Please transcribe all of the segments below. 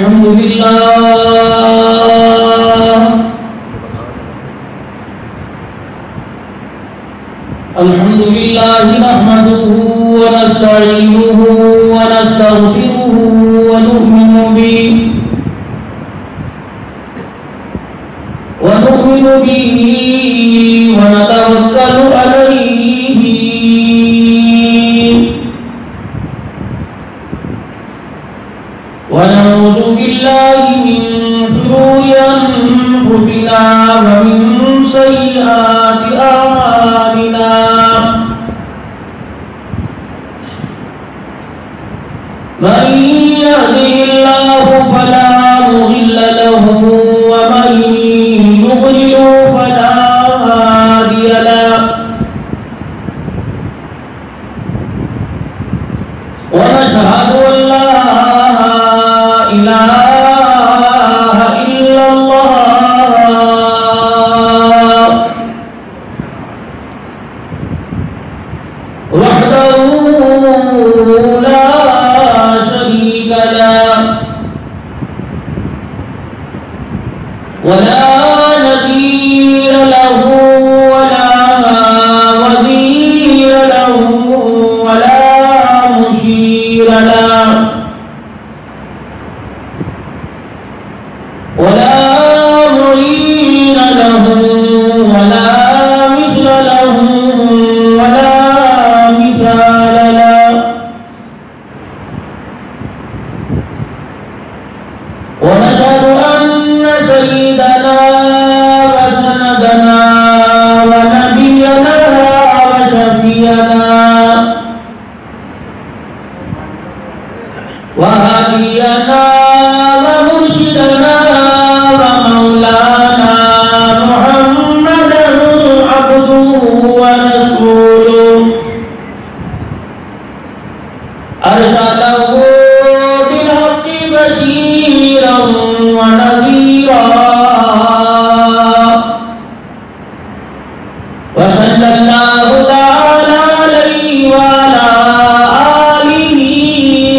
الحمد لله نحمده ونستعينه ونستغفره ونؤمن به ونتوكل عليه ونعوذ بالله من شرور أنفسنا ومن سيئات أعمالنا من يهده الله فلا مضل له ومن يضلل فلا هادي له ونشهد أن لا إله إلا الله وحده لا شريك له ولا نذير له ولا وزير له ولا مشير له ولا معين له ولا مثل له ولا مثال له ونشهد أن سيدنا وسندنا ونبينا وشفيعنا وهدينا ومرشدنا ومولانا محمدا عبده ورسوله أرسله بالحق بشيرا ونذيرا وصلى الله تعالى عليه وعلى آله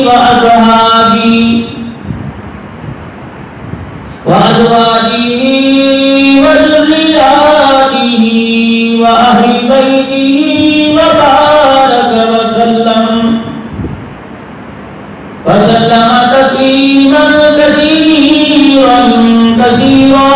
وأصحابه وأزواجه وذرياته وأهل بيته وبارك وسلم تسليما كثيرا كثيرا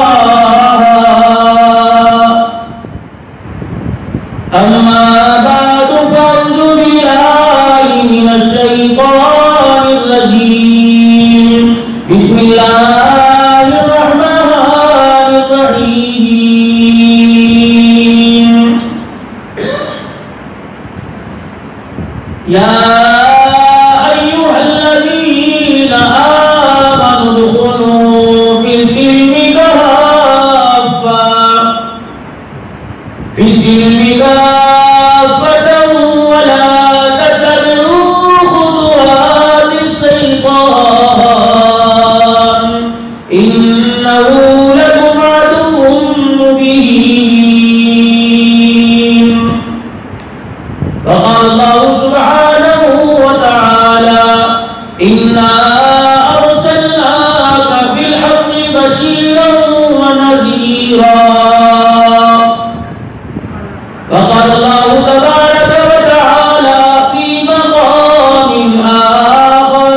أما بعد فأعوذ بالله من الشيطان الرجيم بسم الله الرحمن الرحيم يا أيها الذين آمنوا ادخلوا في السلم كافة ولا تتبعوا خطوات الشيطان إنه لكم عدو مبين وقال الله سبحانه وتعالى إنا أرسلناك بالحق بشيرا ونذيرا وقال الله تبارك وتعالى في مقام آخر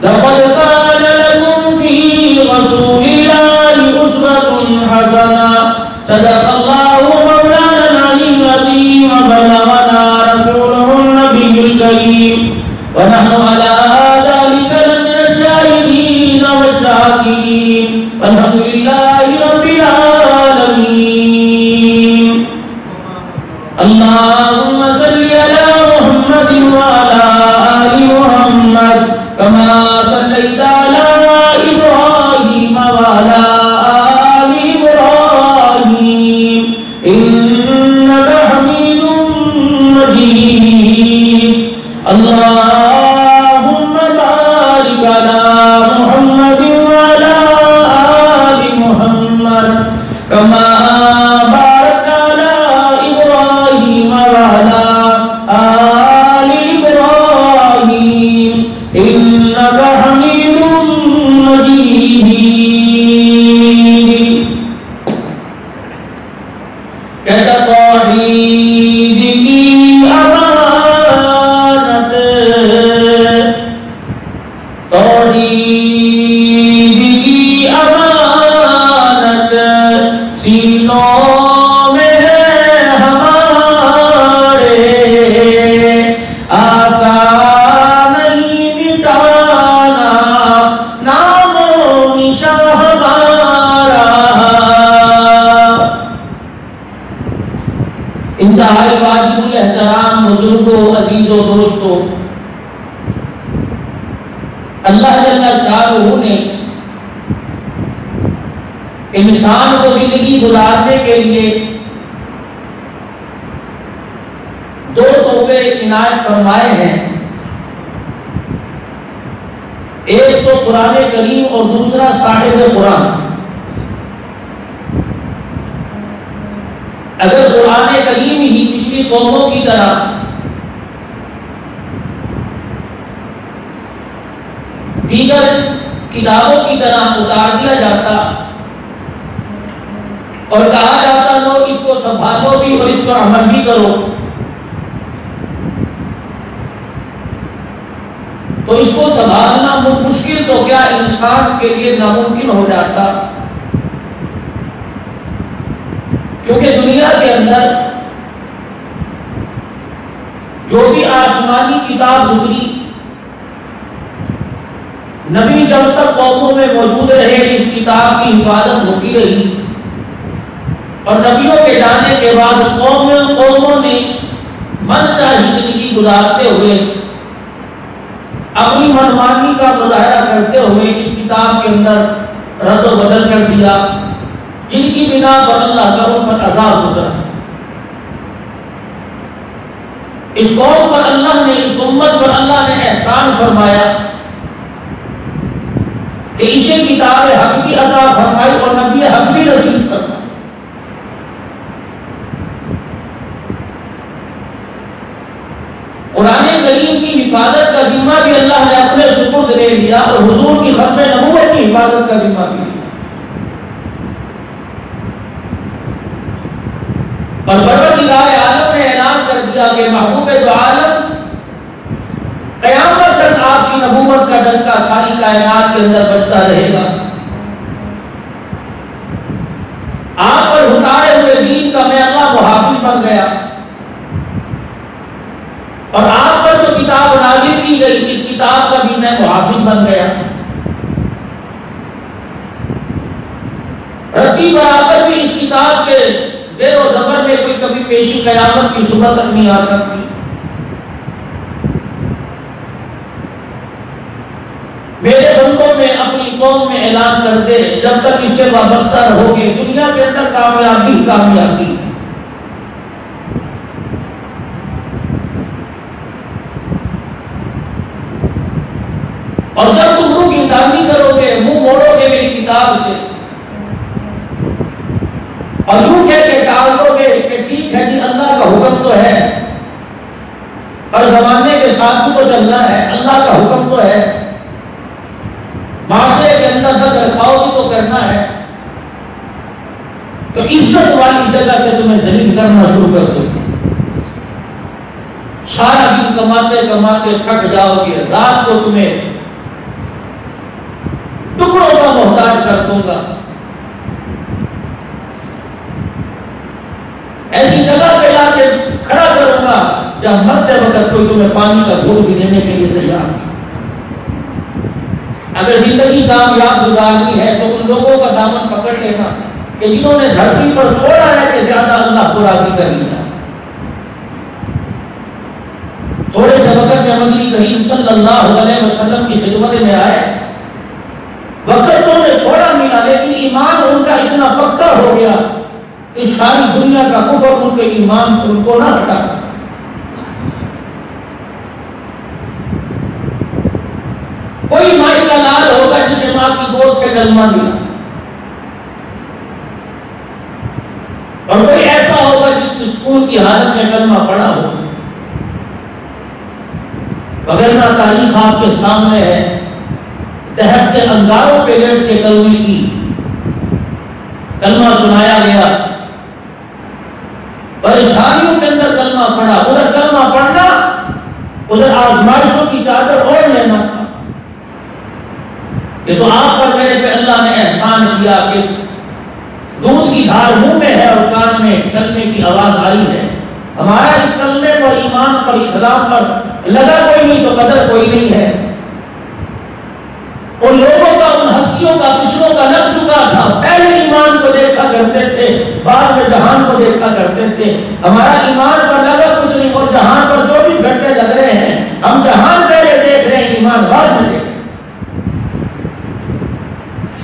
لقد كان لكم في رسول الله أسوة حسنة صدق الله مولانا العلي العظيم وبلغنا رسوله النبي الكريم ونحن على ذلك من الشاهدين والشاكرين والحمد لله رب العالمين اللهم صل على محمد وعلى آل محمد كما صليت على إبراهيم وعلى آل إبراهيم إنك حميد مجيد اللهم بارك على محمد وعلى آل محمد كما باركت على إبراهيم وعلى آل إبراهيم إنك إنك حميد مجيد کہتا توحید کی امانت توحید کی امانت سینوں میں ہے ہمارے آسان نہیں مٹانا نام و نشان ہمارا انتہائی واجب الاحترام بزرگوں عزیزوں دوستوں اللہ جل شانہ نے انسان کو زندگی گزارنے کے لیے دو تحفے عنایت فرمائے ہیں ایک تو قرآن کریم اور دوسرا صاحب قرآن اگر قرآن کریم ہی پچھلی قوموں کی طرح دیگر کتابوں کی طرح اتار دیا جاتا اور کہا جاتا لو اس کو سنبھالو بھی اور اس پر عمل بھی کرو تو اس کو سنبھالنا مشکل تو کیا انسان کے لیے ناممکن ہو جاتا کیونکہ دنیا کے اندر جو بھی آسمانی کتاب اتری نبی جب تک قوموں میں موجود رہے اس کتاب کی حفاظت ہوتی رہی اور نبیوں کے جانے کے بعد قوموں نے من چاہی زندگی گزارتے ہوئے اپنی منمانی کا مظاہرہ کرتے ہوئے اس کتاب کے اندر رد و بدل کر دیا جن کی بنا پر اللہ کا ان پر عذاب اترا اس قوم پر اللہ نے اس امت پر اللہ نے احسان فرمایا کہ اسے کتاب حق کی عطا فرمائی اور نبی حق بھی نصیب فرمائی قرآن کریم کی حفاظت کا ذمہ بھی اللہ نے اپنے سپرد لے لیا اور حضور کی ختم نبوت کی حفاظت کا ذمہ بھی لیا اور پروردگار عالم نے اعلان کر دیا کہ محبوب دو عالم قیامت تک آپ کی نبوت کا ڈنکا ساری کائنات کے اندر بجتا رہے گا آپ پر اتارے ہوئے دین کا میں اللہ محافظ بن گیا اور آپ پر جو کتاب نازل کی گئی اس کتاب کا بھی میں محافظ بن گیا رتی برابر بھی اس کتاب کے زیر و زبر میں کوئی کبھی پیشی قیامت کی صبح تک نہیں آ سکتی میرے بندوں میں اپنی قوم میں اعلان کرتے جب تک اس سے وابستہ رہو گے دنیا کے اندر کامیابی کامیابی اور جب تم روح گردانی کرو گے منہ موڑو گے میری کتاب سے اور یوں کہہ کے ٹال دو گے کہ ٹھیک ہے جی اللہ کا حکم تو ہے اور زمانے کے ساتھ تو چلنا ہے اللہ کا حکم تو ہے معاشرے کے اندر رکھ رکھاؤ بھی تو کرنا ہے تو عزت والی جگہ سے تمہیں ذلیل کرنا شروع کر دو سارا دن کماتے کماتے تھک جاؤ گے رات کو تمہیں ٹکڑوں کا محتاج کر دوں گا ایسی جگہ پہ لا کے کھڑا کروں گا جب مرتے وقت کوئی تمہیں پانی کا گھونٹ بھی دینے کے لیے تیار نہیں اگر زندگی کامیاب گزارنی ہے تو ان لوگوں کا دامن پکڑ لینا کہ جنہوں نے دھرتی پر تھوڑا ہے کہ زیادہ اللہ کو راضی کر لیا تھوڑے سے وقت میں مدنی کریم صلی اللہ علیہ وسلم کی خدمت میں آئے وقت تو انہیں تھوڑا ملا لیکن ایمان ان کا اتنا پکا ہو گیا کہ ساری دنیا کا کفر ان کے ایمان سے ان کو نہ ہٹا سکتا کوئی مائی کا لال ہوگا جسے ماں کی گود سے کلمہ ملا اور کوئی ایسا ہوگا جس نے اسکول کی حالت میں کلمہ پڑھا ہوگا وغیرہ تاریخ آپ کے سامنے ہے تحت کے انگاروں پہ لیٹ کے کلمے کی کلمہ سنایا گیا، پریشانیوں کے اندر کلمہ پڑھا، ادھر کلمہ پڑھنا ادھر آزمائشوں کی چادر اوڑھ لینا تھا۔ یہ تو آپ پر میرے پہ اللہ نے احسان کیا کہ دودھ کی دھار منہ میں ہے اور کان میں کلمے کی آواز آئی ہے۔ ہمارا اس کلمے پر، ایمان پر، اسلام پر لگا کوئی نہیں تو قدر کوئی نہیں ہے۔ ان لوگوں کا، ان ہستیوں کا، پچھلوں کا لگ چکا تھا، پہلے ایمان کو دیکھا کرتے تھے، بعد میں جہان کو دیکھا کرتے تھے۔ ہمارا ایمان پر لگا کچھ نہیں اور جہان پر 24 گھنٹے لگ رہے ہیں۔ ہم جہان پہلے دیکھ رہے ہیں، ایمان بعد میں دیکھ رہے ہیں۔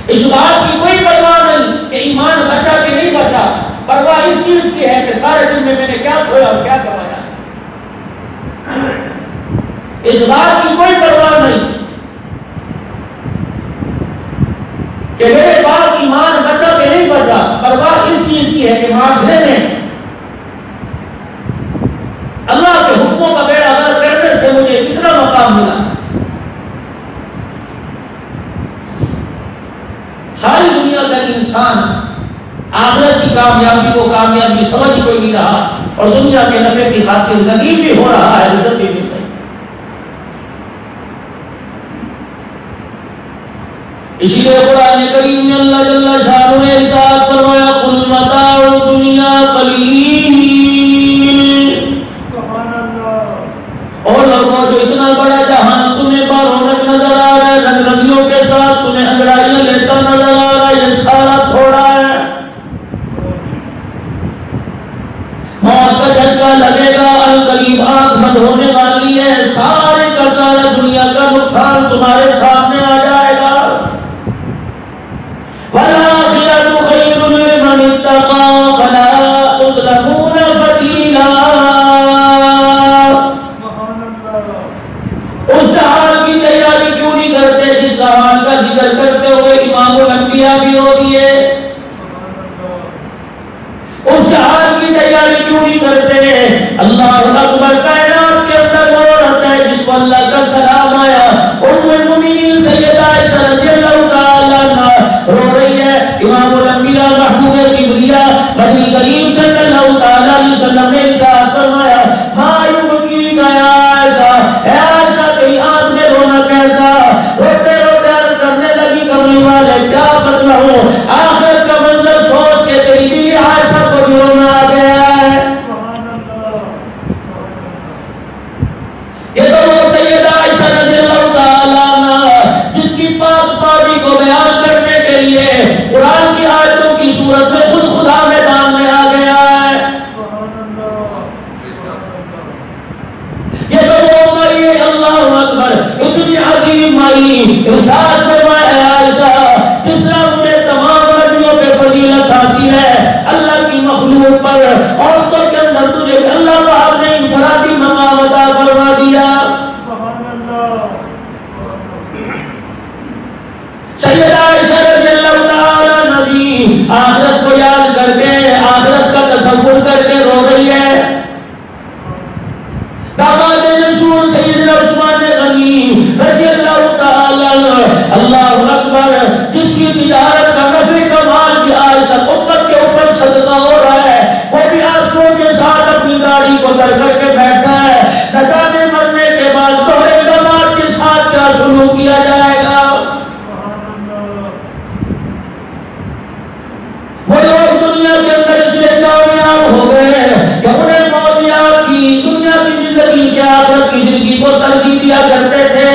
اس بات کی کوئی پرواہ نہیں کہ ایمان بچا کہ نہیں بچا، پرواہ اس چیز کی ہے کہ سارے دن میں نے کیا کھویا اور کیا کمایا۔ اس بات کی کوئی پرواہ نہیں کہ میرے پاس ایمان بچا کہ نہیں بچا، پرواہ اس چیز کی ہے کہ معاشرے میں اللہ کے حکموں کا بیڑا غرق کرنے سے مجھے کتنا مقام ملا۔ ساری دنیا کا انسان آخرت کی کامیابی کو کامیابی سمجھ کوئی نہیں رہا اور دنیا کے نفع کی خاطر ذلیل بھی ہو رہا ہے، عزت بھی مل رہی۔ اسی لیے قرآن کریم میں اللہ جل شانہ نے ارشاد فرمایا قل متاع الدنیا قلیل۔ سبحان اللہ۔ اور لوگوں جو اتنا بڑا جہان تمہیں بارونق نظر آ رہا ہے، رنگ رنگیوں کے ساتھ تمہیں انگڑائیاں لیتا نظر آ رہا ہے، یہ سارا تھوڑا ہے۔ موت کا جھٹکا لگے گا، القریب آنکھ بند ہونے والی ہے، سارے کا سارا دنیا کا نقصان تمہارے سامنے آ جائے گا۔ وَالْآخِرَةُ خَيْرٌ لِمَنِ اتَّقَىٰ وَلَا تُظْلَمُونَ فَتِيلًا۔ اس جہان کی تیاری کیوں نہیں کرتے جس جہان کا ذکر کرتے ہوئے امام الانبیاء بھی ہو دیے؟ اس جہان کی تیاری کیوں نہیں کرتے؟ اللہ اکبر، کائنات کے اندر وہ عورت ہے جس کو اللہ کا سلام آیا، ام المؤمنین سیدہ عائشہ رضی اللہ تعالی عنہا رو رہی ہے۔ امام الانبیاء محبوب کبریا نبی کریم صلی اللہ تعالی علیہ وسلم نے ارشاد فرمایا ما یبکیک یا عائشہ، اے عائشہ تیری آنکھ میں رونا کیسا؟ روتے روتے عرض کرنے لگی کملی والے کیا بتلاؤں، آخر کا منظر سوچ کے تیری بیوی عائشہ کو بھی رونا آ گیا ہے۔ یہ تو وہ سیدہ عائشہ رضی اللہ تعالی عنہا جس کی پاک پاکی کو بیان کرنے کے لیے قرآن کی آیتوں کی صورت میں خود خدا میدان میں آ گیا ہے۔ یہ تو وہ مائی، اللہ اکبر، اتنی عظیم مائی، ارشاد فرمایا عائشہ جس طرح مجھے تمام نبیوں پہ فضیلت حاصل ہے، اللہ کی مخلوق پر عورتوں کے اندر تجھے اللہ پاک نے انفرادی مقام عطا فرما دیا۔ سیدہ عائشہ رضی اللہ تعالی نبی آخرت کو یاد کر کے، آخرت کا تصور کر کے رو رہی ہے۔ داماد رسول سیدنا عثمان غنی رضی اللہ تعالی عنہ، اللہ اکبر، جس کی تجارت کا نفع کمال کی آج تک امت کے اوپر صدقہ ہو رہا ہے، وہ بھی آنسوں کے ساتھ اپنی گاڑی کو در کر کے بیٹھا ہے، نہ جانے مرنے کے بعد دوہرے دماد کے ساتھ کیا سلوک کیا جائے گا۔ وہ لوگ دنیا کے اندر اس لیے کامیاب ہو گئے کہ انہیں موت یاد کی، دنیا کی زندگی سے آخرت کی زندگی کو ترجیح دیا کرتے تھے۔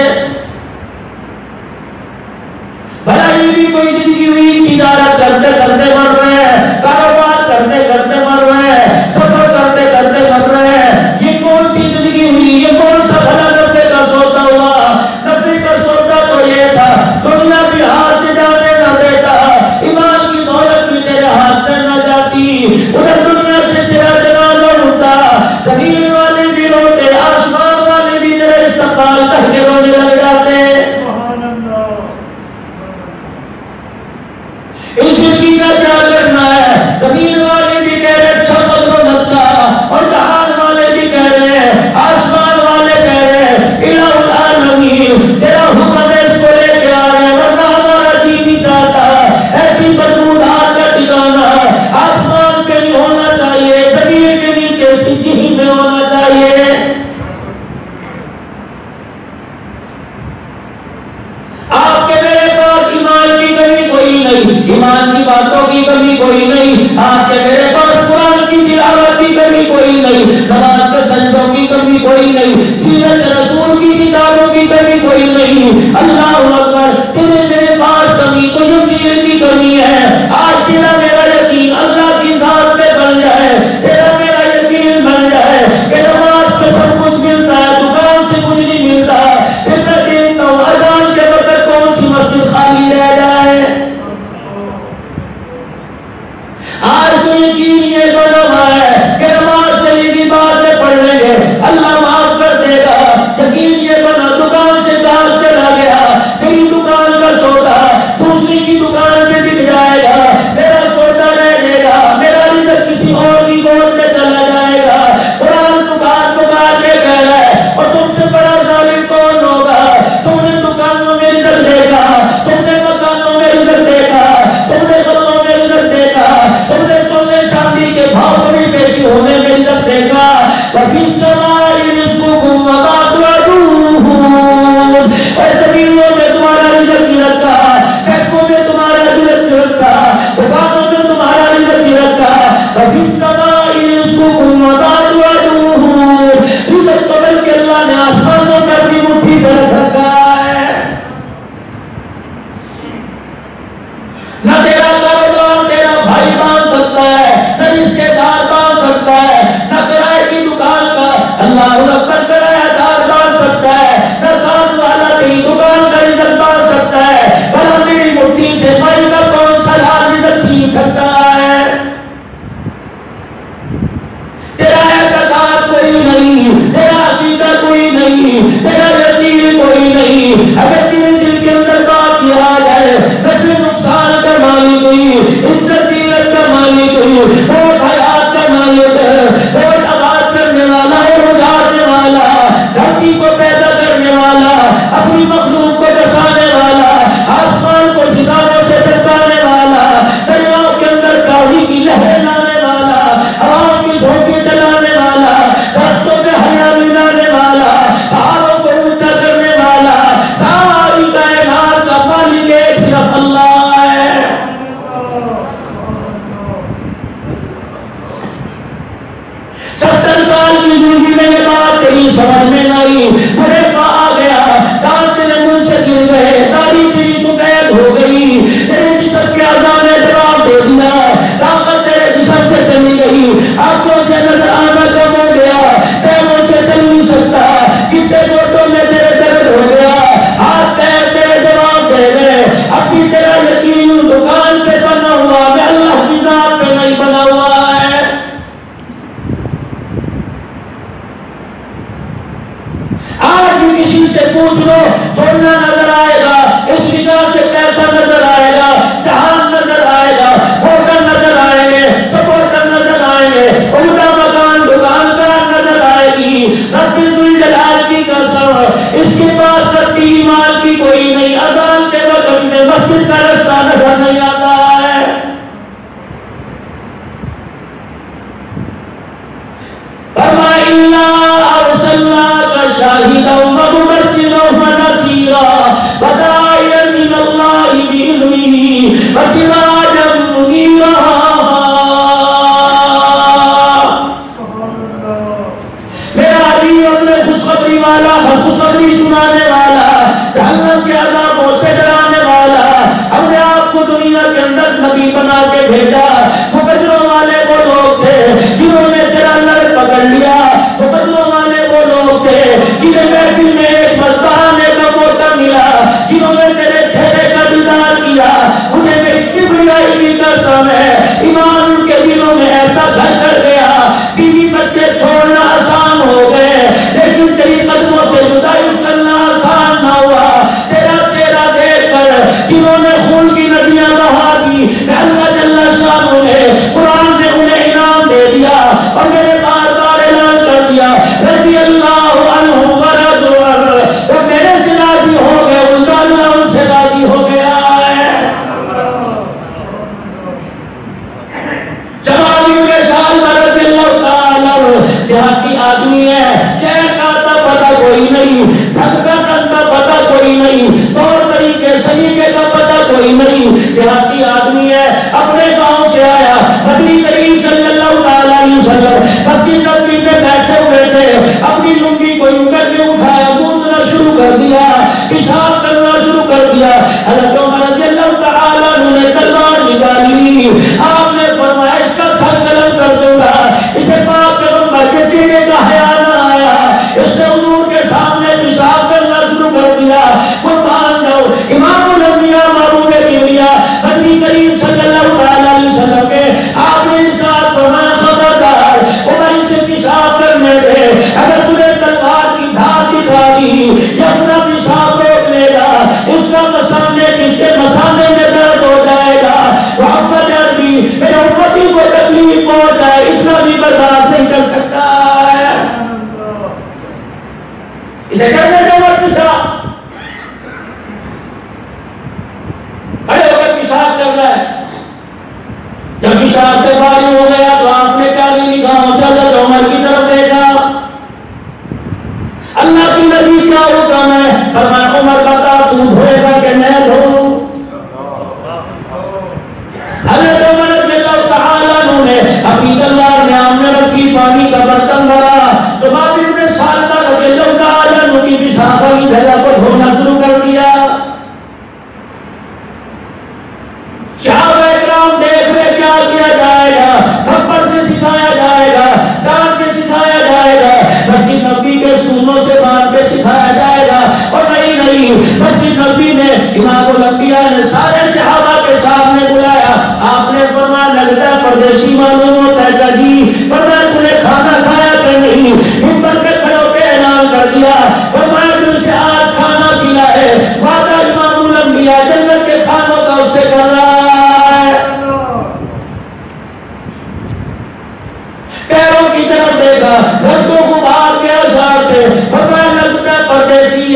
بھلا یہ بھی کوئی زندگی ہوئی، تجارت کرتے کرتے مر رہے ہیں، کاروبار کرتے کرتے مر رہے ہیں، سفر کرتے کرتے مر رہے ہیں، یہ کون سی زندگی ہوئی؟ یہ کون سا بھلا نفع کا سودا ہوا؟ نفع کا سودا تو یہ تھا دنیا بھی ہاتھ سے جانے نہ دیتا، ایمان کی دولت بھی تیرے ہاتھ سے نہ جاتی، ادھر دنیا سے تیرا جنازہ اٹھتا، زمین والے بھی روتے، آسمان والے بھی تیرے استقبال کر کے رونے لگ جاتے۔ اس زندگی کا کیا کرنا ہے؟ زمین والے بھی کہہ رہے اچھا قدر مت کا، اور جہان والے بھی کہہ رہے ہیں، آسمان والے کہہ رہے ہیں الہ العالمین تیرا حکم ہے اس کو لے نہیں، ایمان کی باتوں کی کمی کوئی نہیں، آپ کے میرے پاس قرآن کی تلاوت کی کمی کوئی نہیں، نماز کے سجدوں کی کمی کوئی نہیں، سیرت رسول کی کتابوں کی کمی کوئی نہیں۔ اللہ اکبر، تیرے میرے پاس کمی تو یقین کی کمی ہے۔ آج تیرا میرا یقین اللہ کی ذات پہ بن جائے، تیرا میرا یقین بن جائے کہ نماز پہ سب کچھ ملتا ہے، دکان سے کچھ نہیں ملتا، پھر میں دیکھتا ہوں اذان کے وقت کون سی مسجد خالی رہ جائے۔ آج تو یقین یہ بنا ہوا ہے کہ نماز چلی کی بات میں پڑھ لیں گے اللہ معاف کر دے گا، یقین یہ بنا دکان سے گاہک چلا گیا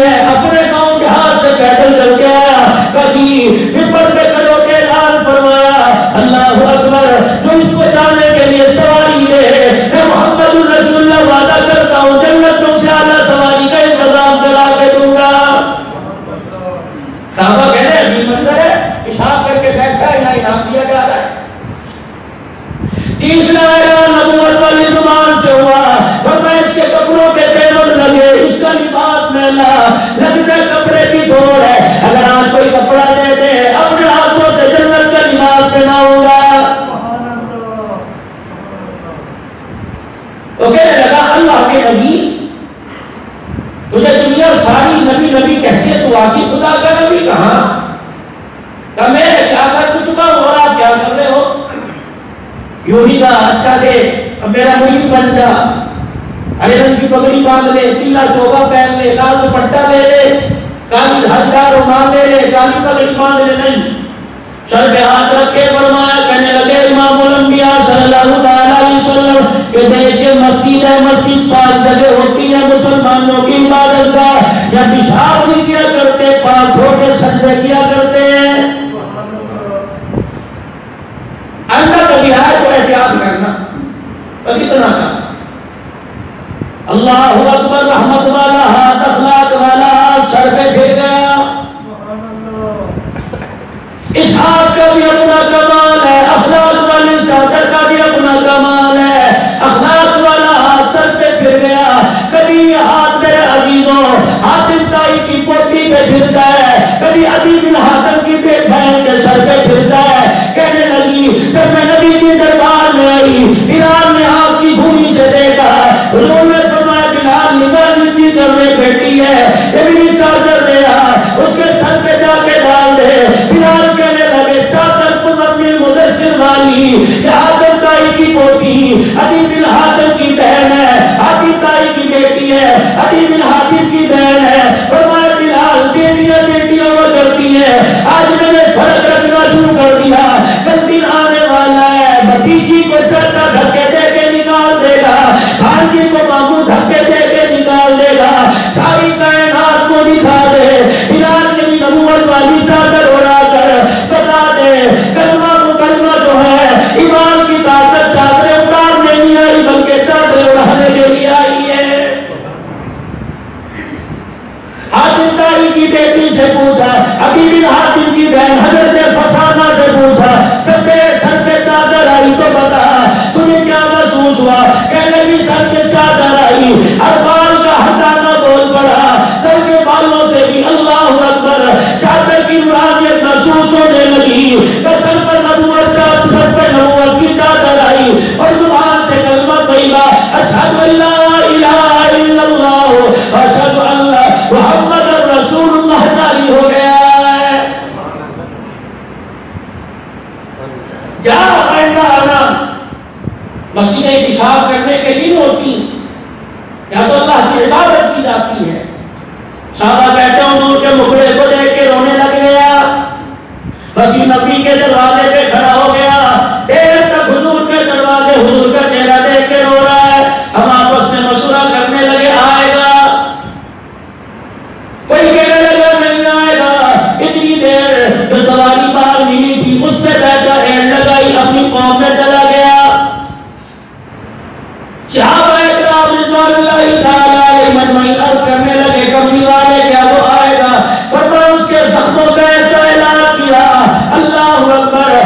ہے اپنے گاؤں دیہات سے پیدل چل کے آیا، کبھی ممبر پہ کھڑے ہو کے اعلان فرمایا اللہ اکبر، جو اس کو جانے کے لیے سواری دے میں محمد رسول اللہ وعدہ کرتا ہوں جنتوں سے اعلیٰ سواری کا انتظام کرا کے دوں گا۔ صحابہ کہتے ہیں ابھی منظر ہے، پیشاب کر کے بیٹھا ہے، یہاں انعام دیا جا رہا ہے۔ تیسرا اعلان نبوت والی زبان سے ہوا، ورنہ اس کے کپڑوں کے تیور لگے، اس کا لباس میلا، لگتا کپڑے کی دوڑ ہے، اگر آج کوئی کپڑا دے دے اپنے ہاتھوں سے جنت کا لباس پہناؤں گا۔ تو کہنے لگا اللہ کے نبی، تجھے دنیا ساری نبی نبی کہتی ہے، تو آگی خدا کا نبی کہاں؟ کہ میں کیا کر چکا ہوں اور آپ کیا کر رہے ہو؟ یوں ہی کہا اچھا دے اب میرا مرید بن جا، ہرے رنگ کی پگڑی باندھ لے، پیلا چوگا پہن لے، لال دوپٹہ لے لے، کالی دھاجدار رومال لے لے، کالی پگڑی باندھ لے، نہیں، سر پہ ہاتھ رکھ کے فرمایا، کہنے لگے امام الانبیاء صلی اللہ علیہ وسلم کہ دیکھیں مسجد ہے، مسجد 5 جگہ ہوتی ہے مسلمانوں کی عبادت گاہ، یا پیشاب نہیں کیا کرتے، پاک ہو کے سجدے کیا کرتے ہیں۔ اللہ کبھی آئے تو احتیاط کرنا، بس اتنا کا اللہ اکبر، رحمت والا ہاتھ، اخلاق والا ہاتھ سر پہ پھر گیا۔ اس ہاتھ کا بھی اپنا کمال ہے، اخلاق والی چادر کا بھی اپنا کمال ہے، اخلاق والا ہاتھ سر پہ پھر گیا۔ کبھی یہ ہاتھ میرے عزیزوں حاتم تائی کی پوتی پہ پھرتا ہے، کبھی عدی بن حاتم کی بہن کے سر پہ پھرتا ہے۔ کہنے لگی جب میں نبی کے دربار میں آئی، بلال نے آپ کی بھومی سے دیکھا، حضور نے فرمایا بلال نگاہ نیچی کرنے بیٹھی ہے، یہ میری چادر لے آ، اس کے سر پہ جا کے ڈال دے۔ بلال کہنے لگے چادر مزمل مدثر والی، یہ حاتم تائی کی پوتی عدی بن حاتم کی بہن ہے، حاتم تائی کی بیٹی ہے، عدی بن حاتم کی بہن ہے۔ فرمایا بلال بیٹیاں بیٹیاں وہ کرتی ہیں، آج میں نے فرق رکھنا شروع کر دیا، کل دن آنے والا ہے بھتیجی کو چاچا دھکے دے کے نکال دے گا، بھانجی کو ماموں دھکے دے کے نکال دے گا، ساری کائنات کو دکھا دے۔ بلال کی نبوت والی چادر اڑا کر بتا دے کلمہ مکلمہ جو ہے ایمان کی طاقت چادریں اتارنے نہیں آئی بلکہ چادریں اڑانے کے لیے آئی ہے۔ حاتم تائی کی بیٹی سے پوچھا، عدی بن حاتم کی بہن حضرت فسانہ سے پوچھا، جب میرے سر پہ چادر آئی تو بتا تمہیں کیا محسوس ہوا؟ کہنے لگی سر پہ چادر آئی، ہر بال کا ہٹانا بول پڑا، سر کے بالوں سے بھی اللہ اکبر چادر کی نورانیت محسوس ہونے لگی، سر پر نبوت سر پہ نبوت کی چادر آئی اور زبان سے کلمہ طیبہ اشہد ان لا الہ الا اللہ واشہد ان محمد رسول اللہ جاری ہو گیا ہے۔ جہاں آئندہ آنا مسجدیں پیشاب کرنے کے لیے ہوتی یا تو اللہ کی عبادت کی جاتی ہے۔ صحابہ کہتے ہیں حضور کے مکھڑے کو دیکھ کے رونے لگ گیا، مسیح نبی کے دروازے پہ کھڑا ہو گیا، دیر تک حضور کے دروازے حضور کا چہرہ دیکھ کے رو رہا ہے۔ ہم آپس میں مشورہ کرنے لگے آئے گا، کوئی کہنے لگا نہیں آئے گا، اتنی دیر جو سواری باہر ملی تھی اس پہ بیٹھا اینڈ لگائی اپنی قوم میں چلا گیا۔ صحابہ اکرام رضوان اللہ تعالی علیہم اجمعین عرض کرنے لگے کملی والے کیا وہ آئے گا؟ فرمایا اس کے زخموں کا ایسا علاج کیا، اللہ اکبر،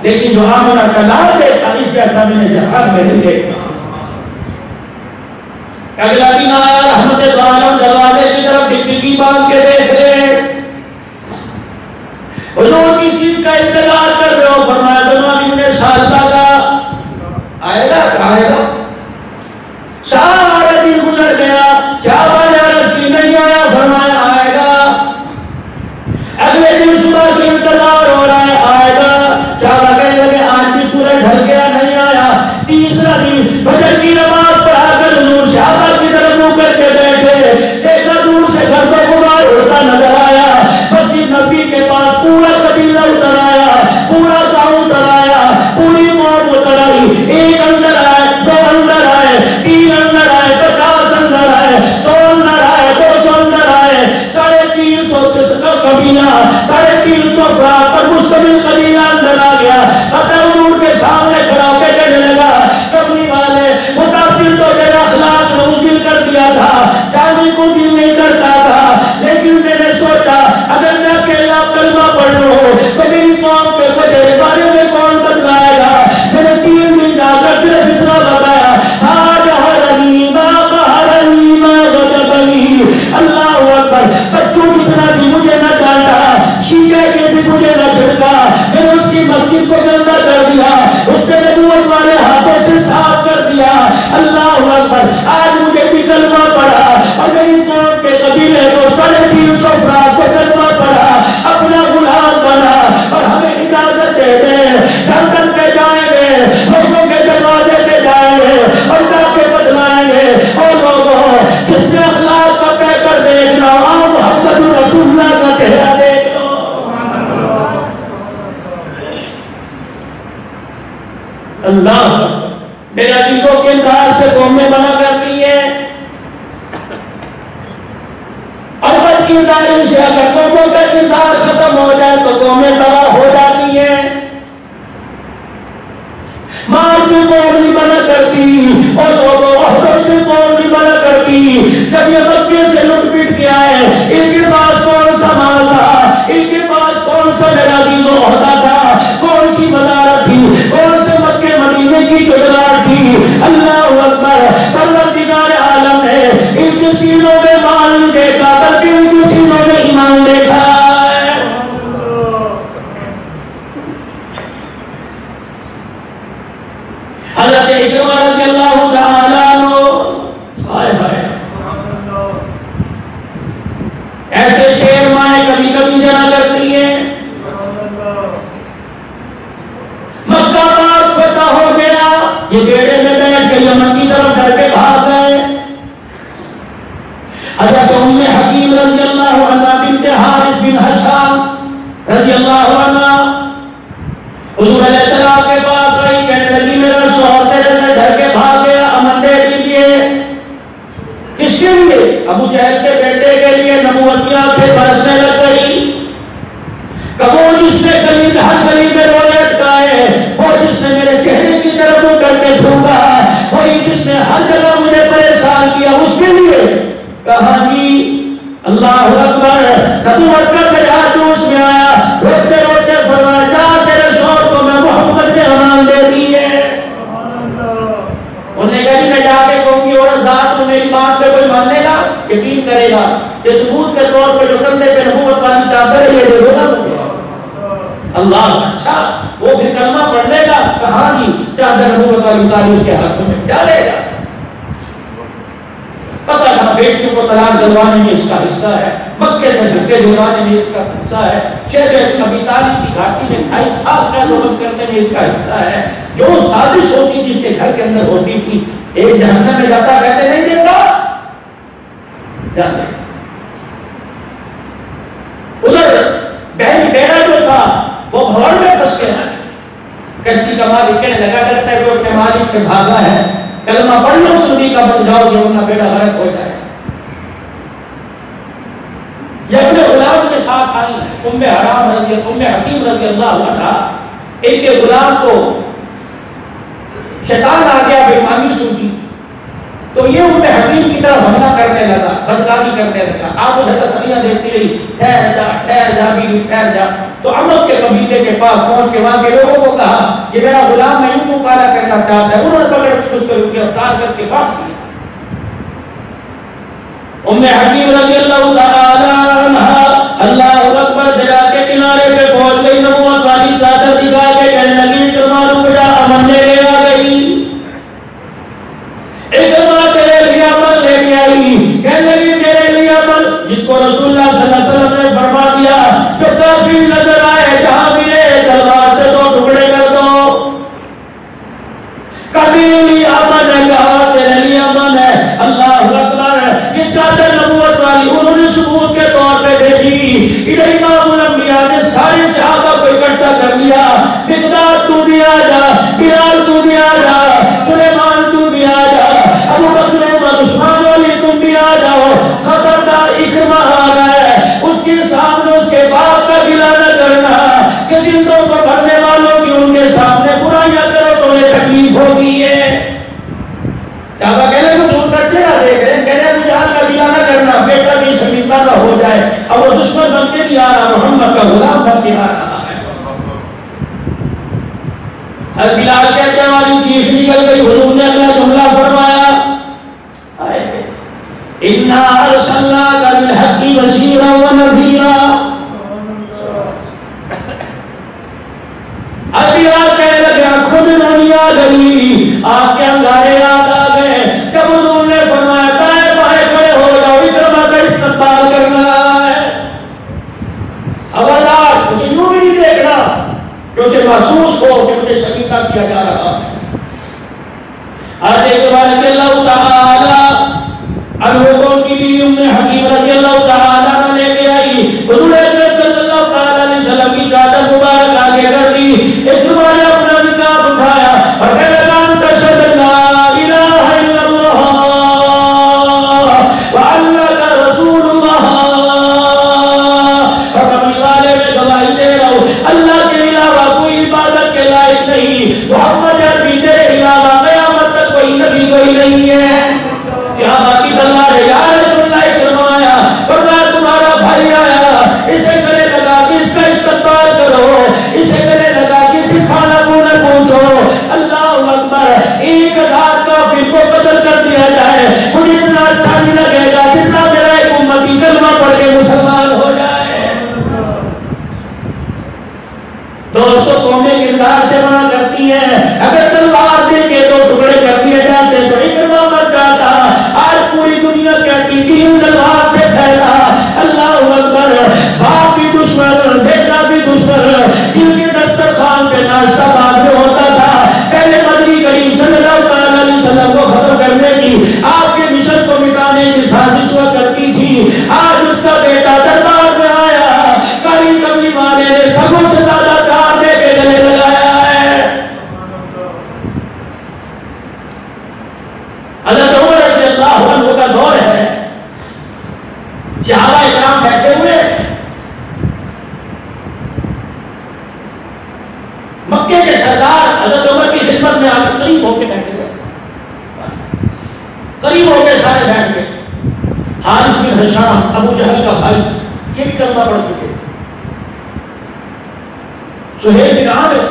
لیکن جو آمنہ کا لال دیکھا اس جیسا میں نے جہان میں نہیں دیکھا. اگلا دن آیا رحمت عالم دروازے کی طرف ڈگڈگی باندھ کے دیکھ رہے. حضور کس چیز کا انتظار کر رہے ہو؟ فرمایا جناب ابن شاہدہ کا آئے گا. کہاں آئے گا؟ سارا دن گزر گیا، چاول رسی نہیں آیا. فرمایا آئے گا. اگلے دن صبح سے انتظار ہو رہا ہے، آئے گا. چاول کہنے لگے آج بھی سورج ڈھل گیا، نہیں آیا. تیسرا دن فجر کی نماز پڑھا کر حضور شہابہ کی طرف منہ کر کے بیٹھے، دیکھا دور سے گھر کو غبار اڑتا نظر آیا. مسجد نبی کے پاس پورا قبیلہ اتر آیا، پورا گاؤں اتر آیا، پوری قوم اتر آئی. ایک اندر آئے، دو اندر آئے، تین اندر آئے، 50 اندر آئے، 100 اندر آئے، 200 اندر آئے. 350 کا قبیلہ، 350 افراد پر مشتمل قبیلہ اندر آ گیا. فتح حضور کے سامنے کھڑا ہو کے کہنے لگا کملی والے متاثر تو میرا اخلاق نے دل کر دیا تھا، جانے کو دل نہیں کرتا تھا، لیکن میں نے سوچا اگر میں اکیلا کلمہ پڑھ لوں تو میری قوم کے میرے بارے میں کون بتلائے گا. میں نے 3 دن جا کر صرف اتنا بتایا اللہ اکبر. بچوں جتنا بھی مجھے نہ ڈانٹا، شیشے کے بھی مجھے نہ چھڑکا. میں نے اس کی مسجد کو گندہ کر دیا، اس کے نبوت والے ہاتھوں سے صاف کر دیا. اللہ اکبر. آج مجھے بھی کلمہ پڑھا اور میری قوم کے قبیلے کو 350 افراد کو کلمہ پڑھا، اپنا غلام بنا اور ہمیں اجازت دے دے. ڈھنڈن پہ جائیں گے، لوگوں کے دروازے پہ جائیں گے اور ڈاکے بدلائیں گے. اور لوگوں جس نے اخلاق کا کہہ کر دیکھنا، آؤ محمد رسول اللہ کا چہرہ دیکھ لو. اللہ میرا چیزوں کے اندار سے قومیں بنا کرتی ہیں اور بد کرداری سے اگر قوموں کا کردار ختم ہو جائے تو قومیں تباہ ہو جاتی ہیں. ماں سے قوم نہیں بنا کرتی اور لوگوں عہدوں سے قوم نہیں بنا کرتی. جب یہ مکے سے لٹ پٹ کے آئے، ان کے پاس کون سا مال تھا، ان کے پاس کون سا میرا عزیز و عہدہ تھا، کون سی وزارت تھی، کون سے مکے مدینے کی جگرات تھی. اللہ اکبر. پروردگار عالم نے ان کے سینوں میں مال نہیں دیکھا بلکہ ان کے سینوں میں ایمان دیکھا. حضرت اکرمہ رضی اللہ تعالیٰ عنہ ایسے شیر مائیں کبھی کبھی جنا کرتی ہیں. مکہ پاک فتح ہو گیا، یہ بیڑے میں بیٹھ کے یمن کی طرف ڈر کے بھاگ گئے. حضرت ام حکیم رضی اللہ عنہ بنت حارث بن حشام رضی اللہ عنہ حضور علیہ السلام کے پاس آئی، کہنے لگی میرا شوہر تیرے سے ڈر کے بھاگ گیا، امن دے دیجیے. کس کے لیے؟ ابو جہل کے بیٹے کے لیے. نبوت کی آنکھیں برسنے لگ گئی. کبو جس نے گلی میں ہر گلی میں روئے اٹکائے، وہ جس نے میرے چہرے کی طرف منہ کر کے ڈھونڈا، وہی جس نے ہر جگہ مجھے پریشان کیا، اس کے لیے. کہا جی اللہ اکبر. نبوت کا تجا جوش میں آیا، روتے روتے فرمایا جا تیرے شوہر کو میں محمد کے امان دے دی ہے. انہوں نے کہا میں جا کے کہوں گی عورت ذات تو میری بات پہ کوئی ماننے گا، یقین کرے گا. یہ ثبوت کے طور پہ جو کندھے پہ نبوت والی چادر ہے یہ دے دو نا مجھے. اللہ اچھا وہ پھر کلمہ پڑھ لے گا. کہاں جی چادر نبوت والی اتاری اس کے ہاتھوں میں ڈالے گا. پتہ تھا بیٹیوں کو طلاق دلوانے میں اس کا حصہ ہے، مکے سے دھکے دلوانے میں اس کا حصہ ہے، شیخ ابی طالب کی گھاٹی میں 28 سال کا ظلم کرنے میں اس کا حصہ ہے. جو سازش ہوتی جس کے گھر کے اندر ہوتی تھی، ایک جہنم میں جاتا کہتے نہیں دیتا جاتے. ادھر بہن بیڑا جو تھا وہ بھور میں پھنس گیا. کشتی کا مالک کہنے لگا کرتا ہے کہ اپنے مالک سے بھاگا ہے، کلمہ پڑھ لو سنی کا بن جاؤ گے ورنہ بیڑا غرق ہو جائے. یہ اپنے غلام کے ساتھ آئی ام حکیم رضی اللہ عنہ. ان کے غلام کو شیطان آ گیا بےمانی سنی تو یہ ام حکیم کی طرف حملہ کرنے لگا، بدکاری کرنے لگا. آپ اسے تسلیاں دیتی رہی، ٹھہر جا بیوی ٹھہر جا. تو عمر کے قبیلے کے پاس پہنچ کے وہاں کے لوگوں کو کہا کہ میرا غلام میں یوں پکارا کرنا چاہتا ہے. انہوں نے پکڑ کے اس کو گرفتار کر کے بات کیا. ام حکیم رضی اللہ تعالی عنہا اللہ اکبر دریا کے کنارے پہ پہنچ گئی, نبوت والی چادر دکھا کے کہنے لگی تمہارا مجھا امن لے کے آ گئی, اکرما تیرے لیے امن لے کے آئی. کہنے لگی تیرے لیے امن جس کو رسول اللہ صلی اللہ علیہ وسلم نے فرما دیا جو کافی نظر آئے جہاں ملے تلوار سے دو ٹکڑے کر دو. کبھی لیے امن ہے, کہا تیرے لیے امن ہے. اللہ اکبر, یہ چادر نبوت والی انہوں نے ثبوت کے طور پہ بھیجی. ادھر امام الانبیاء نے سارے صحابہ کو اکٹھا کر لیا. مقداد تو بھی آ جا, بلال تو بھی آ جا, سلیمان تو بھی آ جا, ابو بکر عمر عثمان والی تم بھی آ جاؤ. خبردار اکرما آ رہا ہے, اس کے سامنے اس کے باپ کا گلہ نہ کرنا کہ زندوں کو بھرنے والوں کی ان کے سامنے برائیاں کرو تو انہیں تکلیف ہوگی ہے. صحابہ کہنے کو دور تک چہرہ دیکھ رہے ہیں, کہہ رہے ہیں مجھے حال کا گلہ نہ کرنا, بیٹا بھی شمیتا نہ ہو جائے. اب وہ دشمن بن کے نہیں آ رہا, محمد کا غلام بن کے آ رہا ہے. حضرت بلال کہتے ہیں ہماری چیخ نکل گئی, حضور نے اگلا جملہ فرمایا اِنَّا أَرْسَلْنَاكَ بِالْحَقِّ بَشِيرًا وَنَذِيرًا. حضرت بلال کہنے لگے آنکھوں میں نمی آ گئی, آپ کے انگارے یاد آ گئے. جب حضور نے فرمایا دائیں بائیں کھڑے ہو جاؤ, اکرما کا استقبال کرنا ہے. خبردار اسے یوں بھی نہیں دیکھنا کہ اسے محسوس ہو کہ مجھے شکیتا کیا جا رہا ہے. حضرت اکرما رضی اللہ تعالی عنہ کی بھی ام حکیم رضی اللہ تعالی عنہ لے کے آئی. حضور اکرم صلی اللہ تعالی علیہ وسلم کی چادر مبارک آگے کر دی. اکرما نے اپنا نقاب اٹھایا اور کہنے لگا انت اشہد ان لا الہ الا اللہ وانک رسول اللہ. اور اپنی والے میں گواہی دے رہا ہوں اللہ کے علاوہ کوئی عبادت کے لائق نہیں, محمد عربی کے علاوہ قیامت تک کوئی نبی کوئی نہیں ہے. کیا باقی تلوار ہے یا رسول اللہ فرمایا ورنہ تمہارا بھائی آیا, اسے گلے لگا کے اس کا استقبال کرو, اسے گلے لگا کے اسے کھانا پونا پوچھو. اللہ اکبر, 1000 کافر کو قتل کر دیا جائے مجھے اتنا اچھا نہیں لگے گا جتنا میرا ایک امتی کلمہ پڑھ کے مسلمان ہو جائے. دوستو قومیں کردار سے منع کرتی ہیں, اگر تلوار دے کے دو ٹکڑے کر دیے جاتے تو اکرما مر جاتا. آج پوری دنیا کہتی دین تلوار سے پھیلا. اللہ اکبر, باپ بھی دشمن, بیٹا بھی دشمن, جن کے دسترخوان پہ ناشتہ بعد میں ہوتا تھا. پہلے مدنی کریم صلی اللہ علیہ وسلم کو ختم کرنے کی, آپ کے مشن کو مٹانے کی سازش ہوا کرتی تھی. آج اس کا بیٹا دربار میں آیا, کاری کملی والے نے سبوں سے زیادہ کار دے کے گلے لگایا ہے. حضرت عمر رضی اللہ عنہ کا دور ہے, صحابہ اکرام بیٹھے ہوئے, مکے کے سردار حضرت عمر کی خدمت میں آ کے قریب ہو کے بیٹھے گئے, قریب ہو کے سارے بیٹھ گئے. حارث بن ہشام ابو جہل کا بھائی, یہ بھی کلمہ پڑھ چکے. سہیل بن عامر,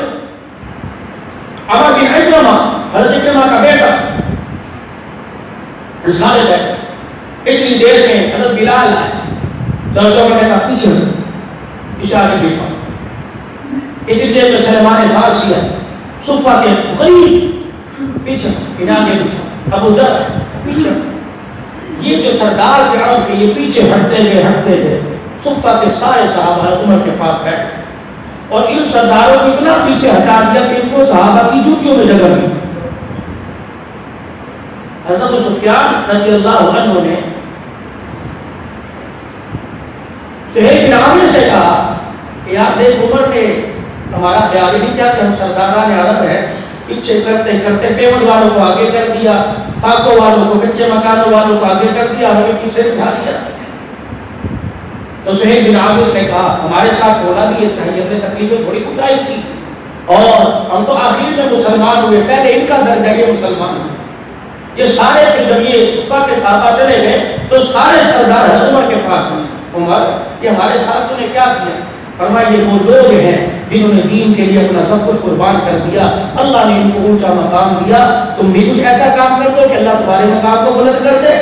عمر بن عکرمہ حضرت اکرمہ کا بیٹا, سارے بیٹھے. اتنی دیر میں حضرت بلال آئے, حضرت عمر نے کہا پیچھے پیچھے آگے بیٹھا. اتنی دیر میں سلمان فارسی ہے, صفہ کے قریب پیچھے آگے بیٹھا. ابو ذر پیچھے. یہ جو سردار تھے عرب کے, یہ پیچھے ہٹتے گئے. صفہ کے سارے صحابہ عمر کے پاس بیٹھے اور ان سرداروں کو اتنا پیچھے ہٹا دیا کہ ان کو صحابہ کی جوتیوں میں جگہ ملی. حضرت سفیان رضی اللہ عنہ نے سہیل بن عامر سے کہا کہ یار دیکھ عمر نے ہمارا خیال ہی نہیں کیا کہ ہم سرداران عرب ہے, پیچھے کرتے کرتے پیمنٹ والوں کو آگے کر دیا, فاقوں والوں کو, کچے مکانوں والوں کو آگے کر دیا, ہمیں پیچھے بٹھا دیا. تو سہیل بن عامر نے کہا ہمارے ساتھ ہونا بھی یہ چاہیے, ہم نے تکلیفیں تھوڑی کچھ تھی اور ہم تو آخر میں مسلمان ہوئے, پہلے ان کا درجہ یہ مسلمان ہوئے. یہ سارے پھر جب یہ صفہ کے صحابہ چلے گئے تو سارے سردار عمر کے پاس ہیں. عمر یہ ہمارے ساتھ نے کیا کیا, فرمایا یہ وہ لوگ ہیں جنہوں نے دین کے لیے اپنا سب کچھ قربان کر دیا، اللہ نے ان کو اونچا مقام دیا، تم بھی کچھ ایسا کام کر دو کہ اللہ تمہارے مقام کو بلند کر دے۔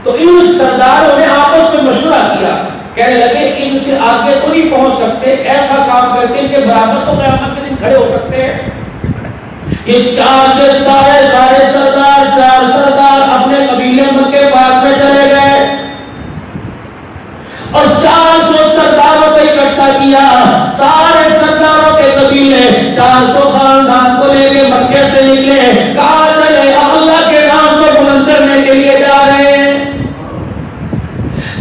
تو ان سرداروں نے آپس میں مشورہ کیا، کہنے لگے ان سے آگے تو نہیں پہنچ سکتے، ایسا کام کرتے ان کے برابر تو قیامت کے دن کھڑے ہو سکتے ہیں۔ یہ سارے سردار، چار سردار اپنے قبیلے مکے پاس میں چلے گئے اور 400 سرداروں کو اکٹھا کیا، سارے سرداروں کے قبیلے 400 خاندان کو لے کے مکے سے نکلے، کہا چلے اللہ کے نام کو بلند کرنے کے لیے جا رہے ہیں۔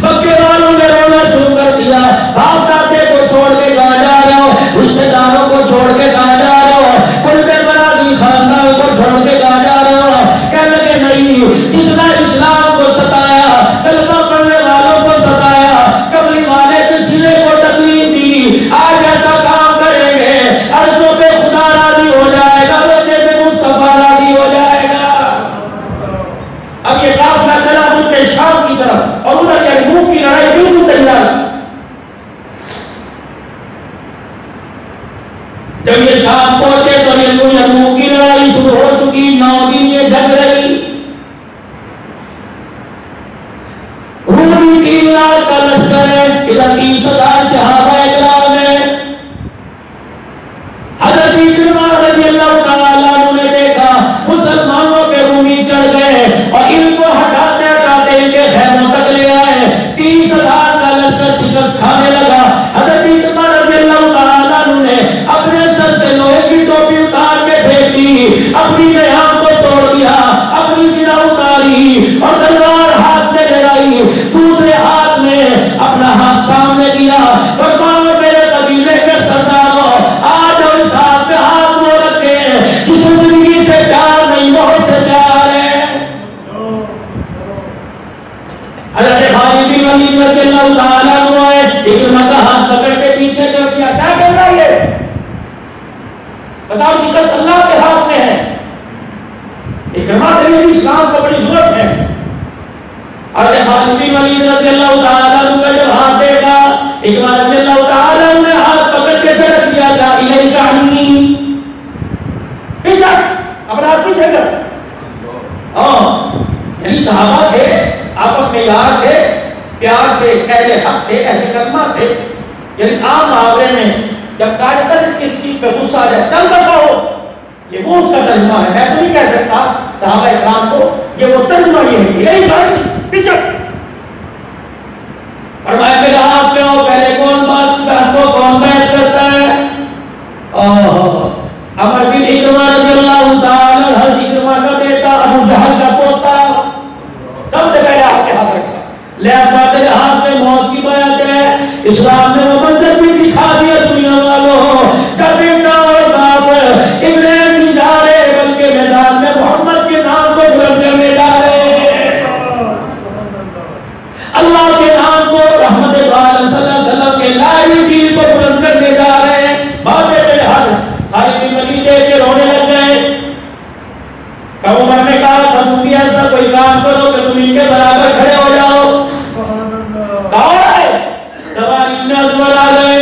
مکے والوں نے رونا شروع کر دیا، باپ دادے کو چھوڑ کے کہاں جا رہے ہو، رشتے داروں کو چھوڑ کے کہاں جا رہے ہو، کل میں برادری خاندان کو چھوڑ کے کہاں جا رہے ہو؟ کہنے لگے نہیں، جتنا اسلام کو ستایا، کلمہ پڑھنے والوں کو ستایا، کملی والے جسیرے کو تکلیف دی، آج ایسا کام کریں گے عرشوں پہ خدا راضی ہو جائے گا، روزے پہ مصطفیٰ راضی ہو جائے گا۔ اب یہ قافلہ چلا ان کے شام کی طرف اور ادھر یرموک کی لڑائی بالکل تیار۔ جب یہ شام پہنچے تو یرموک کی لڑائی شروع ہو چکی، 9 دن یہ جنگ رہی۔ رومی 3 لاکھ کا لشکر ہے، ادھر 30,000 صحابہ اکرام ہیں۔ حضرت عکرمہ رضی اللہ تعالیٰ عنہ نے دیکھا مسلمانوں کے رومی چڑھ گئے اور ان کو ہٹاتے ہٹاتے ان کے خیموں تک لے آئے، 30,000 کا لشکر شکست کھانے لگا۔ حضرت عکرمہ رضی اللہ تعالیٰ عنہ نے اپنے سر سے لوہے کی ٹوپی اتار کے پھینک دی، اپنی نہام کو توڑ دیا، اپنی سرا اتاری اور تلوار ہاتھ میں لڑائی، دوسرے ہاتھ میں اپنا ہاتھ سامنے کیا، فرمایا میرے قبیلے کے سرداروں، آج اور اس ہاتھ میں ہاتھ وہ رکھے جس زندگی سے پیار نہیں موت سے پیار ہے۔ حضرت خالد بن ولید رضی اللہ تعالیٰ عنہ آئے، عکرمہ کا ہاتھ پکڑ کے پیچھے کر دیا، کیا کر رہا ہے؟ بتاؤ شکست اللہ کے ہاتھ میں ہے، عکرمہ کے لیے اسلام کو بڑی ضرورت ہے۔ حضرت خالد بن ولید رضی اللہ تعالیٰ عنہ کا جب ہاتھ دیکھا، عکرمہ رضی اللہ تعالیٰ عنہ نے ہاتھ پکڑ کے جھٹک دیا، جا الیک عنی، پیچھے اپنا ہاتھ پیچھے کر۔ یعنی صحابہ تھے، آپس میں یار تھے، پیار تھے، اہل حق تھے، اہل کلمہ تھے، یعنی عام محاورے میں جب کہا جاتا ہے کس چیز پہ غصہ آ جائے چل بتاؤ، یہ وہ اس کا ترجمہ ہے، میں تو نہیں کہہ سکتا صحابہ اکرام کو، یہ وہ ترجمہ یہ ہے، یہی بات پیچھے۔ فرمایا میرے ہاتھ میں ہو، پہلے کون بات کو کون بیعت کرتا ہے؟ عمر بن عکرمہ رضی اللہ تعالی عنہ، عکرمہ کا بیٹا ابو جہل کا پوتا، سب سے پہلے آپ کے ہاتھ رکھا، لہذا تیرے ہاتھ میں موت کی بیعت ہے۔ اسلام نے وہ منظر بھی دکھا دیا دنیا والوں کا، بیٹا اور باپ ایک نہیں جا رہے بلکہ میدان میں محمد کے نام کو بلند کرنے جا رہے ہیں، اللہ کے نام کو، رحمت عالم صلی اللہ علیہ وسلم کے لائی دین کو بلند کرنے جا رہے ہیں۔ باپے میرے ہاتھ خالد بن ولید دیکھ کے رونے لگ گئے۔ عمر نے کہا تھا تم بھی ایسا کوئی کام کرو کہ تم ان کے برابر کھڑے ہو جاؤ۔ سواری ازور آ گئے،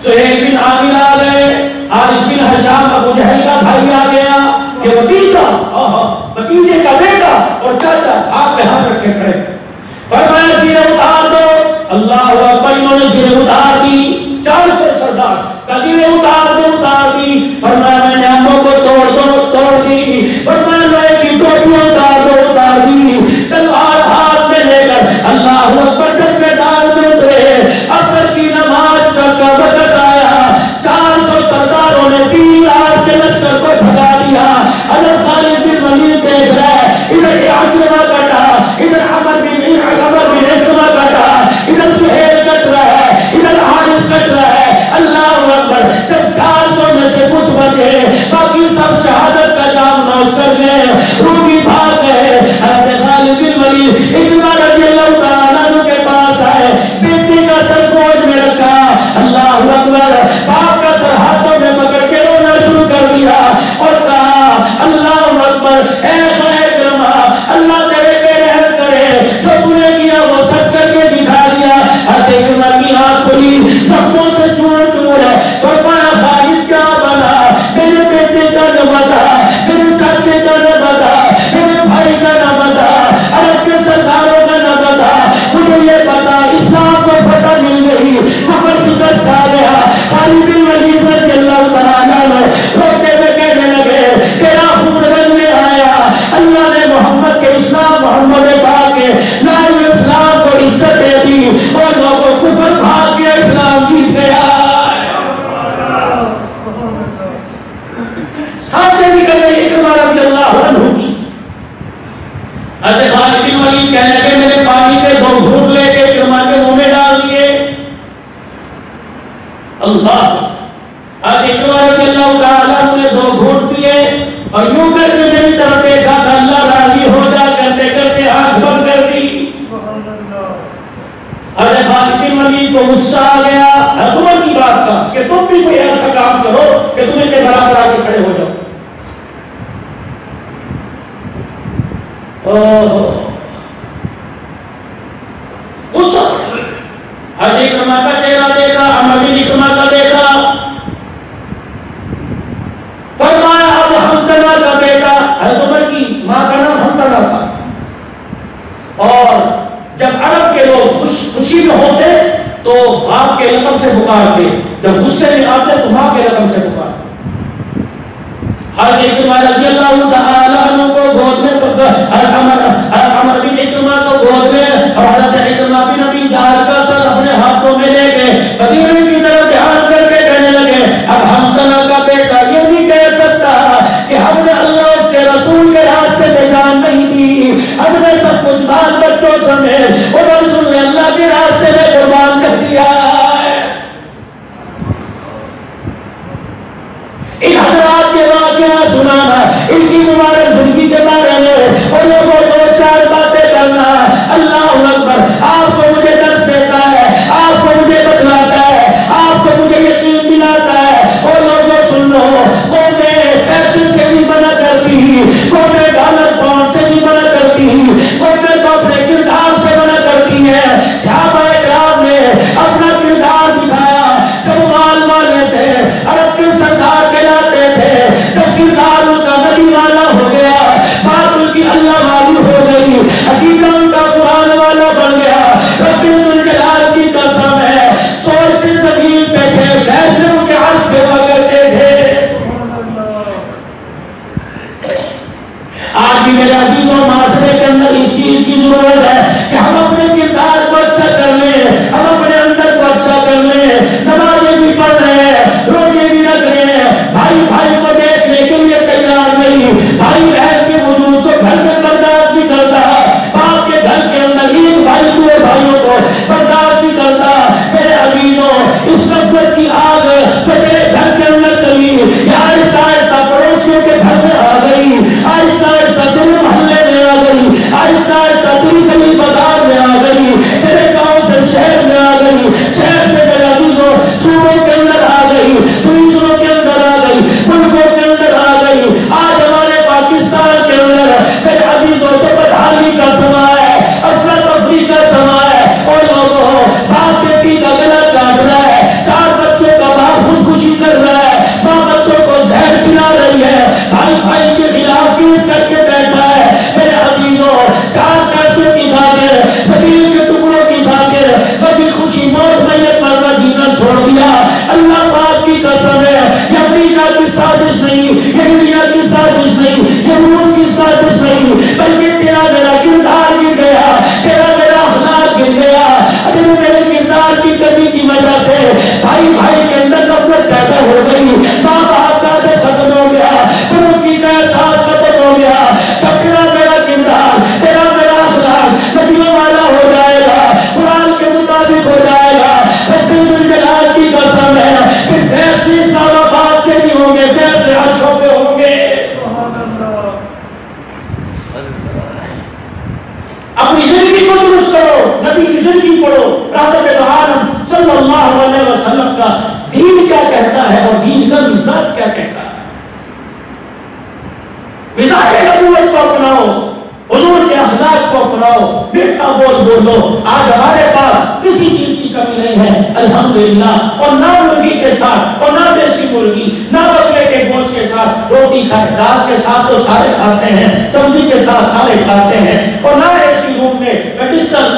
سہیل بن عامر آ گئے، حارث بن ہشام ابو جہل کا بھائی آ گیا، یہ بھتیجے کا بیٹا اور چاچا ہاتھ پہ ہاتھ رکھ کے کھڑے۔ فرمایا زیریں اتار دو، اللہ اکبر، انہوں نے زیریں اتار دی، 400 سردار زیریں اتار دی۔ فرمایا میں نے آنکھوں کو توڑ دی، فرمایا لوہے کی ٹوپیاں اتار دی، تلوار ہاتھ میں لے کر اللہ اکبر جب میدان میں اترے، عصر کی نماز کا وقت آیا، 400 سرداروں نے 3 لاکھ کے لشکر کو بھگا دیا۔ حضرت خالد بن ولید دیکھ رہا ہے، ادھر عکرمہ کٹا، ادھر عمر بن عکرمہ کٹا، ادھر سہیل کٹ رہا ہے، ادھر حارث کٹ رہا ہے، اللہ اکبر۔ جب 400 میں سے کچھ بچے اسلام محمد پاک کے نام اسلام کو عزت دے دی اور لوگوں کفر بھاگ کے اسلام جیت گیا. سانسیں نکل گئی اکرمہ رضی اللہ عنہ کی. حضرت خالد بن ولید کہنے لگے میں نے پانی کے 2 گھونٹ لے کے اکرمہ کے منہ میں ڈال دیے. اللہ حضرت اکرمہ رضی اللہ تعالیٰ عنہ نے 2 گھونٹ پیے اور یوں کر کے میری طرف دیکھا کہ اللہ راضی ہو جا کرتے کرتے آنکھ بند کر دی. حضرت خالد بن ولید کو غصہ آ گیا حکومت کی بات کا کہ تم بھی کوئی ایسا کام کرو کہ تم ان کے برابر آ کے کھڑے ہو جاؤ. غصہ حضرت اکرمہ کا چہرہ دیکھا عمر بن اکرمہ کا دیکھا فرمایا اب حمدلہ کا بیٹا حضرت عمر کی ماں کا نام حمدلہ تھا اور جب عرب کے لوگ خوشی میں ہوتے تو باپ کے لقب سے پکارتے جب غصے میں آتے تو ماں کے لقب سے پکارتے. حضرت اکرمہ رضی اللہ تعالی عنہ کو گود میں عمر بن اکرمہ کو گود میں اور حضرت اکرمہ بن ابی جہل کا سر اپنے ہاتھوں میں لے کے مدینے کی طرف دھیان کر کے کہنے لگے اب حمدلہ کا بیٹا یہ نہیں کہہ سکتا کہ ہم نے اللہ اس کے رسول کے راستے میں جان نہیں دی, ہم نے سب کچھ بال بچوں سمیت اور رسول نے اللہ کے راستے میں قربان کر دیا. ان حضرات کے واقعہ سنانا, ان کی مبارک زندگی کے بارے میں اور لوگوں کو 4 باتیں کرنا. اللہ اکبر. آپ کو مجھے درس دیتا ہے, آپ کو مجھے بتلاتا ہے, آپ کو مجھے یقین دلاتا ہے. اور لوگوں سن لو, قومیں پیسے سے نہیں منع کرتی, قومیں ڈالر پاؤنڈ سے نہیں منع کرتی, قومیں تو اپنے کردار سے منع کرتی ہیں. صحابہ کرام نے اپنا کردار دکھایا جب مال والے تھے, عرب کے سردار کہلاتے تھے, جب کردار ان کا نبی والا ہو گیا, بات ان کی اللہ والی ہو گئی, عقیدہ ان کا قرآن والا بن گیا. رب الجلال کی قسم ہے سوچتے زمین پہ تھے فیصلے ان کے عرش پہ ہوا کرتے تھے. آج بھی میرے عزیزوں معاشرے کے اندر اس چیز کی ضرورت ہے کہ ہم اپنے کردار کو اچھا کر لیں, ہم اپنے اندر کو اچھا کر لیں. نمازیں بھی پڑھ رہے ہیں, روزے بھی رکھ رہے ہیں, بھائی بھائی کو دیکھنے کے لیے تیار نہیں, بھائی بہن کے وجود کو گھر میں برداشت نہیں کرتا, باپ کے گھر کے اندر ایک بھائی دوسرے بھائیوں کو برداشت نہیں کرتا. میرے عزیزوں اس نفرت کی آگ جو میرے گھر کے اندر چلی یا آہستہ آہستہ پڑوسیوں کے گھر میں آ گئی, آہستہ آہستہ تیرے محلے میں آ گئی, آہستہ آہستہ تیری گلی بازار میں آ گئی, تیرے گاؤں سے شہر میں آ گئی, شہر سے میرے عزیزوں صوبوں کے اندر آ گئی, ڈویژنوں کے اندر آ گئی, ملکوں کے اندر آ گئی. آج ہمارے پاکستان کے اندر میرے عزیزوں تو بدحالی کا سما ہے, افراتفری کا سما ہے, اور لوگوں باپ بیٹی کا گلا کاٹ رہا ہے, 4 بچوں کا باپ خودکشی کر رہا ہے, ماں بچوں کو زہر پلا رہی ہے, بھائی بھائی کے خلاف کیس کر کے بیٹھا ہے. میرے عزیزوں 4 پیسے کی خاطر, زمین کے ٹکڑوں کی خاطر کبھی خوشی موت میت مرنا جینا چھوڑ دیا. اللہ پاک کی قسم ہے یہ امریکہ کی سازش نہیں, یہ انڈیا کی سازش نہیں, یہ روس کی سازش نہیں, بلکہ تیرا میرا کردار گر گیا, تیرا میرا اخلاق گر گیا. اگر میرے کردار کی کمی کی وجہ سے بھائی بھائی کے اندر نفرت پیدا ہو گئی, ماں باپ کا دل ختم ہو گیا, پڑوسی کا احساس ختم ہو گیا, تب تیرا میرا کردار, تیرا میرا اخلاق نبیوں والا ہو جائے گا, قرآن کے مطابق ہو جائے گا. رب الجلال کی قسم ہے کہ فیصلے اسلام آباد سے نہیں ہوں گے, فیصلے عرشوں پہ ہوں گے. اپنی زندگی کو درست کرو, نبی کی زندگی پڑھو, رحمت عالم صلی اللہ علیہ وسلم کا دین کیا کہتا ہے اور دین کا مزاج کیا کہتا ہے. مزاج نبوت کو اپناؤ, حضور کے اخلاق کو اپناؤ, میٹھا بول بولو. آج ہمارے پاس کسی چیز کی کمی نہیں ہے الحمدللہ, اور نہ مرغی کے ساتھ اور نہ دیسی مرغی, نہ بکرے کے گوشت کے ساتھ روٹی کھائے, دال کے ساتھ تو سارے کھاتے ہیں, سبزی کے ساتھ سارے کھاتے ہیں, اور نہ ایسی روم میں میڈیسن